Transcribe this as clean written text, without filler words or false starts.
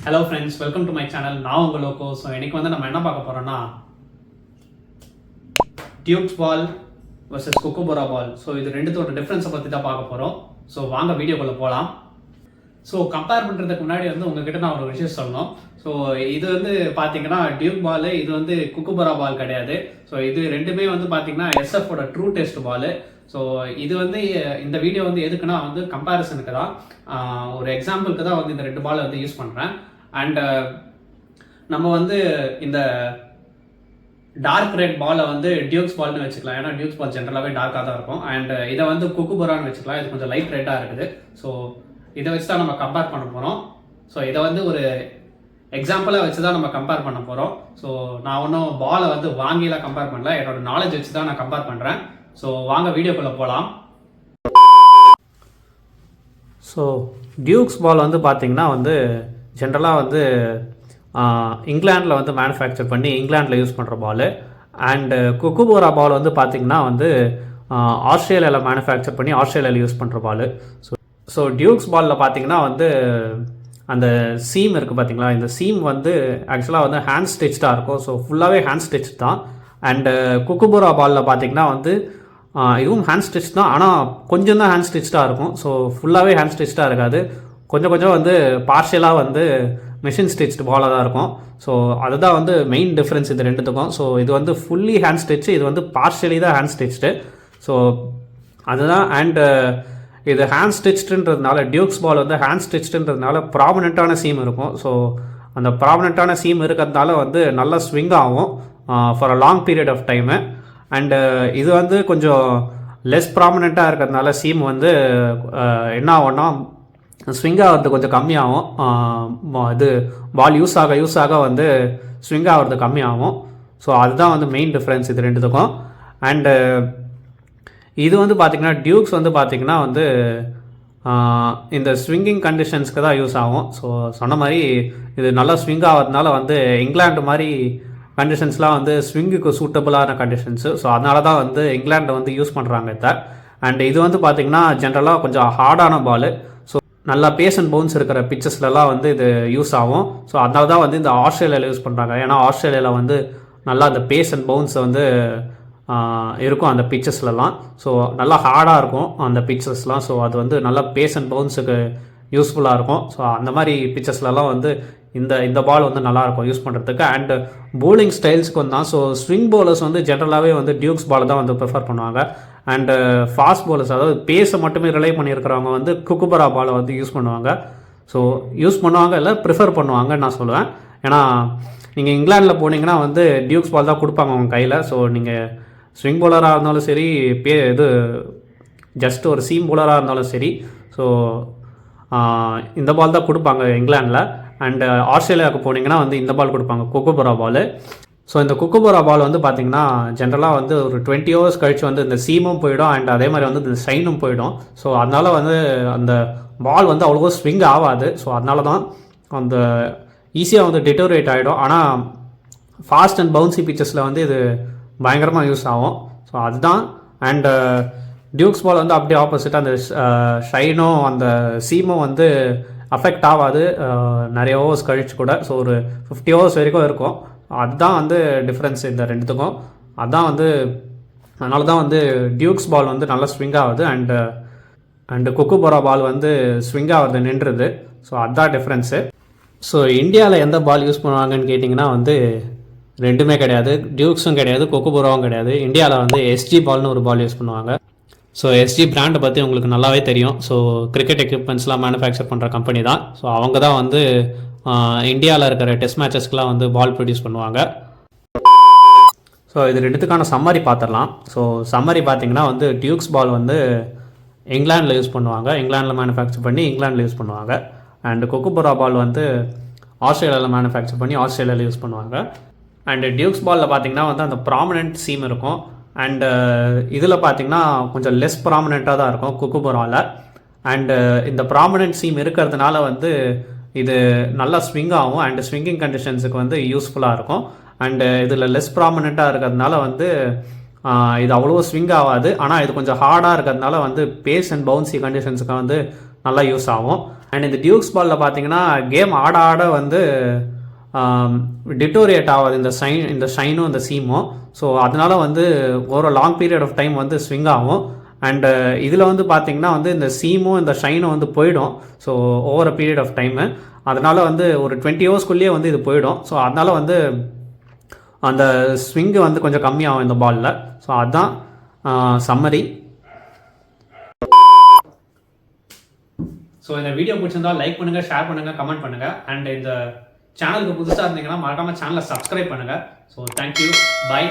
Hello friends, welcome to my channel. நான் உங்கள் logo. So இன்றைக்கி வந்து நம்ம என்ன பார்க்க போகிறோம்னா டியூப்ஸ் பால் வர்சஸ் குக்குபோரா பால். ஸோ இது ரெண்டுத்தோட டிஃப்ரென்ஸை பற்றி தான் பார்க்க போகிறோம். ஸோ வாங்க வீடியோக்குள்ளே போகலாம். ஸோ கம்பேர் பண்ணுறதுக்கு முன்னாடி வந்து உங்ககிட்ட நான் ஒரு விஷயம் சொல்லணும். ஸோ இது வந்து பார்த்தீங்கன்னா டியூப் பால், இது வந்து குக்குபோரா பால் கிடையாது. ஸோ இது ரெண்டுமே வந்து பார்த்தீங்கன்னா எஸ்எஃபோட ட்ரூ டெஸ்ட் பால். ஸோ இது வந்து இந்த வீடியோ வந்து எதுக்குன்னா வந்து கம்பேரிசனுக்கு தான், ஒரு எக்ஸாம்பிளுக்கு தான் வந்து இந்த ரெண்டு பால் வந்து யூஸ் பண்ணுறேன். அண்ட் நம்ம வந்து இந்த டார்க் ரெட் பாலை வந்து டியூக்ஸ் பால்னு வச்சுக்கலாம். ஏன்னா டியூக்ஸ் பால் ஜென்ரலாகவே டார்க்காக தான் இருக்கும். அண்ட் இதை வந்து குக்குபோரான்னு வச்சுக்கலாம். இது கொஞ்சம் லைட் ரெட்டாக இருக்குது. ஸோ இதை வச்சு தான் நம்ம கம்பேர் பண்ண போகிறோம். ஸோ இதை வந்து ஒரு எக்ஸாம்பிளாக வச்சு தான் நம்ம கம்பேர் பண்ண போகிறோம். ஸோ நான் ஒன்றும் பாலை வந்து வாங்கிலாம் கம்பேர் பண்ணல, என்னோட நாலேஜ் வச்சு தான் நான் கம்பேர் பண்ணுறேன். ஸோ வாங்க வீடியோக்குள்ளே போகலாம். ஸோ டியூக்ஸ் பால் வந்து பார்த்திங்கன்னா வந்து ஜென்ரலாக வந்து இங்கிலாண்டில் வந்து மேனுஃபேக்சர் பண்ணி இங்கிலாண்டில் யூஸ் பண்ணுற பால். அண்டு குக்குபோரா பால் வந்து பார்த்திங்கன்னா வந்து ஆஸ்திரேலியாவில் மேனுஃபேக்சர் பண்ணி ஆஸ்திரேலியாவில் யூஸ் பண்ணுற பால். ஸோ டியூக்ஸ் பாலில் பார்த்திங்கன்னா வந்து அந்த சீம் இருக்குது பார்த்திங்களா, இந்த சீம் வந்து ஆக்சுவலாக வந்து ஹேண்ட் ஸ்டிச்டாக இருக்கும். ஸோ ஃபுல்லாகவே ஹேண்ட் ஸ்டிச் தான். அண்டு குக்குபோரா பாலில் பார்த்திங்கன்னா வந்து இதுவும் ஹேண்ட் ஸ்டிச் தான், ஆனால் கொஞ்சம் தான் ஹேண்ட் ஸ்டிச்டாக இருக்கும். ஸோ ஃபுல்லாகவே ஹேண்ட் ஸ்டிச்டாக இருக்காது, கொஞ்சம் கொஞ்சம் வந்து பார்ஷியலாக வந்து மிஷின் ஸ்டிச்டு பாலாக தான் இருக்கும். ஸோ அதுதான் வந்து மெயின் டிஃப்ரென்ஸ் இது ரெண்டுத்துக்கும். ஸோ இது வந்து ஃபுல்லி ஹேண்ட் ஸ்டிச்சு, இது வந்து பார்ஷியலி தான் ஹேண்ட் ஸ்டிச்டு. ஸோ அதுதான். அண்டு இது ஹேண்ட் ஸ்டிச்டுன்றதுனால, டியூக்ஸ் பால் வந்து ஹேண்ட் ஸ்டிச்டுன்றதுனால ப்ராமினெண்ட்டான சீம் இருக்கும். ஸோ அந்த ப்ராமினெண்ட்டான சீம் இருக்கிறதுனால வந்து நல்லா ஸ்விங் ஆகும் for a long period of time. And இது வந்து கொஞ்சம் லெஸ் ப்ராமினெண்ட்டாக இருக்கிறதுனால சீம் வந்து என்ன ஆகும்னா ஸ்விங் ஆகிறது கொஞ்சம் கம்மியாகும். இது பால் யூஸ் ஆக வந்து ஸ்விங் ஆகிறது கம்மியாகும். ஸோ அதுதான் வந்து மெயின் டிஃப்ரென்ஸ் இது ரெண்டுத்துக்கும். அண்டு இது வந்து பார்த்திங்கன்னா டியூக்ஸ் வந்து பார்த்திங்கன்னா வந்து இந்த ஸ்விங்கிங் கண்டிஷன்ஸ்க்கு தான் யூஸ் ஆகும். ஸோ சொன்ன மாதிரி இது நல்லா ஸ்விங் ஆகிறதுனால வந்து இங்கிலாந்து மாதிரி கண்டிஷன்ஸ்லாம் வந்து ஸ்விங்குக்கு சூட்டபுளான கண்டிஷன்ஸு. ஸோ அதனால தான் வந்து இங்கிலாண்டை வந்து யூஸ் பண்ணுறாங்க இதை. அண்ட் இது வந்து பார்த்திங்கன்னா ஜென்ரலாக கொஞ்சம் ஹார்டான பால். ஸோ நல்லா பேஸ் அண்ட் பவுன்ஸ் இருக்கிற பிச்சஸ்லலாம் வந்து இது யூஸ் ஆகும். ஸோ அதனால தான் வந்து இந்த ஆஸ்திரேலியாவில் யூஸ் பண்ணுறாங்க. ஏன்னா ஆஸ்திரேலியாவில் வந்து நல்லா அந்த பேஸ் அண்ட் பவுன்ஸ் வந்து இருக்கும் அந்த பிச்சஸ்லலாம். ஸோ நல்லா ஹார்டாக இருக்கும் அந்த பிச்சஸ்லாம். ஸோ அது வந்து நல்லா பேஸ் அண்ட் பவுன்ஸுக்கு யூஸ்ஃபுல்லாக இருக்கும். ஸோ அந்த மாதிரி பிச்சஸ்லலாம் வந்து இந்த பால் வந்து நல்லாயிருக்கும் யூஸ் பண்ணுறதுக்கு. அண்ட் போலிங் ஸ்டைல்ஸுக்கு வந்து தான். ஸோ ஸ்விங் பவுலர்ஸ் வந்து ஜென்ரலாகவே வந்து டியூக்ஸ் பால் தான் வந்து ப்ரிஃபர் பண்ணுவாங்க. அண்டு ஃபாஸ்ட் பவுலர்ஸ், அதாவது பேஸை மட்டுமே ரிலை பண்ணியிருக்கிறவங்க வந்து குக்குபோரா பாலை வந்து யூஸ் பண்ணுவாங்க. ஸோ யூஸ் பண்ணுவாங்க இல்லை ப்ரிஃபர் பண்ணுவாங்கன்னு நான் சொல்லுவேன். ஏன்னா நீங்கள் இங்கிலாண்டில் போனீங்கன்னா வந்து டியூக்ஸ் பால் தான் கொடுப்பாங்க அவங்க கையில். ஸோ நீங்கள் ஸ்விங் பவுலராக இருந்தாலும் சரி, இது ஜஸ்ட் ஒரு சீம் பவுலராக இருந்தாலும் சரி, ஸோ இந்த பால் தான் கொடுப்பாங்க இங்கிலாண்டில். அண்டு ஆஸ்திரேலியாவுக்கு போனீங்கன்னா வந்து இந்த பால் கொடுப்பாங்க, குக்குபோரா பால். ஸோ இந்த குக்குபோரா பால் வந்து பார்த்திங்கன்னா ஜென்ரலாக வந்து ஒரு 20 hours கழிச்சு வந்து இந்த சீமும் போயிடும், அண்ட் அதே மாதிரி வந்து இந்த சைனும் போயிடும். ஸோ அதனால் வந்து அந்த பால் வந்து அவ்வளோவா ஸ்விங் ஆகாது. ஸோ அதனால தான் அந்த ஈஸியாக வந்து டிட்டோரேட் ஆகிடும். ஆனால் ஃபாஸ்ட் அண்ட் பவுன்சி பிச்சஸில் வந்து இது பயங்கரமாக யூஸ் ஆகும். ஸோ அதுதான். அண்டு டியூக்ஸ் பால் வந்து அப்படியே ஆப்போசிட்டாக அந்த ஷைனும் அந்த சீமும் வந்து அஃபெக்ட் ஆகாது நிறைய ஓவர்ஸ் கழிச்சு கூட. ஸோ ஒரு 50 hours வரைக்கும் இருக்கும். அதுதான் வந்து டிஃப்ரென்ஸ் இந்த ரெண்டுத்துக்கும். அதுதான் வந்து அதனால தான் வந்து டியூக்ஸ் பால் வந்து நல்லா ஸ்விங் ஆகுது. அண்டு குக்குபோரா பால் வந்து ஸ்விங் ஆகிறது நின்றுது. ஸோ அதுதான் டிஃப்ரென்ஸு. ஸோ இந்தியாவில் எந்த பால் யூஸ் பண்ணுவாங்கன்னு கேட்டிங்கன்னா வந்து ரெண்டுமே கிடையாது, டியூக்ஸும் கிடையாது, குக்குபோராவும் கிடையாது. இந்தியாவில் வந்து எஸ்ஜி பால்னு ஒரு பால் யூஸ் பண்ணுவாங்க. ஸோ எஸ்ஜி பிராண்டை பற்றி உங்களுக்கு நல்லாவே தெரியும். ஸோ கிரிக்கெட் எக்யூப்மெண்ட்ஸ்லாம் மேனுஃபேக்சர் பண்ணுற கம்பெனி தான். ஸோ அவங்க தான் வந்து இந்தியாவில் இருக்கிற டெஸ்ட் மேட்சஸ்க்கெலாம் வந்து பால் ப்ரொடியூஸ் பண்ணுவாங்க. ஸோ இது ரெண்டுத்துக்கான சம்மரி பார்த்துடலாம். ஸோ சம்மரி பார்த்திங்கன்னா வந்து டியூக்ஸ் பால் வந்து இங்கிலாண்டில் யூஸ் பண்ணுவாங்க, இங்கிலாண்டில் மேனுஃபேக்சர் பண்ணி இங்கிலாண்டில் யூஸ் பண்ணுவாங்க. அண்டு குக்குபோரா பால் வந்து ஆஸ்திரேலியாவில் மேனுஃபேக்சர் பண்ணி ஆஸ்திரேலியாவில் யூஸ் பண்ணுவாங்க. அண்டு டியூக்ஸ் பாலில் பார்த்திங்கன்னா வந்து அந்த ப்ராமினென்ட் சீம் இருக்கும். அண்டு இதில் பார்த்திங்கன்னா கொஞ்சம் லெஸ் ப்ராமினெண்ட்டாக தான் இருக்கும் குக்குபோராவில். அண்டு இந்த ப்ராமினென்ட் சீம் இருக்கிறதுனால வந்து இது நல்லா ஸ்விங் ஆகும். அண்டு ஸ்விங்கிங் கண்டிஷன்ஸுக்கு வந்து யூஸ்ஃபுல்லாக இருக்கும். அண்டு இதில் லெஸ் ப்ராமினெண்ட்டாக இருக்கிறதுனால வந்து இது அவ்வளோ ஸ்விங் ஆகாது. ஆனால் இது கொஞ்சம் ஹார்டாக இருக்கிறதுனால வந்து பேஸ் அண்ட் பவுன்சி கண்டிஷன்ஸுக்கு வந்து நல்லா யூஸ் ஆகும். அண்ட் இந்த டியூக்ஸ் பாலில் பார்த்தீங்கன்னா கேம் ஆட ஆட வந்து டிட்டோரியேட் ஆகாது இந்த ஷைனும் இந்த சீமும். ஸோ அதனால வந்து ஒரு லாங் பீரியட் ஆஃப் டைம் வந்து ஸ்விங் ஆகும். அண்டு இதில் வந்து பார்த்திங்கன்னா வந்து இந்த சீமும் இந்த ஷைனும் வந்து போயிடும். So over a period of time அதனால் வந்து ஒரு 20 ஹவர்ஸ்க்குள்ளேயே வந்து இது போயிடும். ஸோ அதனால் வந்து அந்த ஸ்விங்கு வந்து கொஞ்சம் கம்மியாகும் இந்த பாலில். ஸோ அதுதான் சம்மரி. ஸோ இந்த வீடியோ பிடிச்சிருந்தால் லைக் பண்ணுங்கள், ஷேர் பண்ணுங்கள், கமெண்ட் பண்ணுங்கள். அண்ட் இந்த சேனலுக்கு புதுசாக இருந்தீங்கன்னா மறக்காமல் சேனலை சப்ஸ்கிரைப் பண்ணுங்கள். So thank you, by.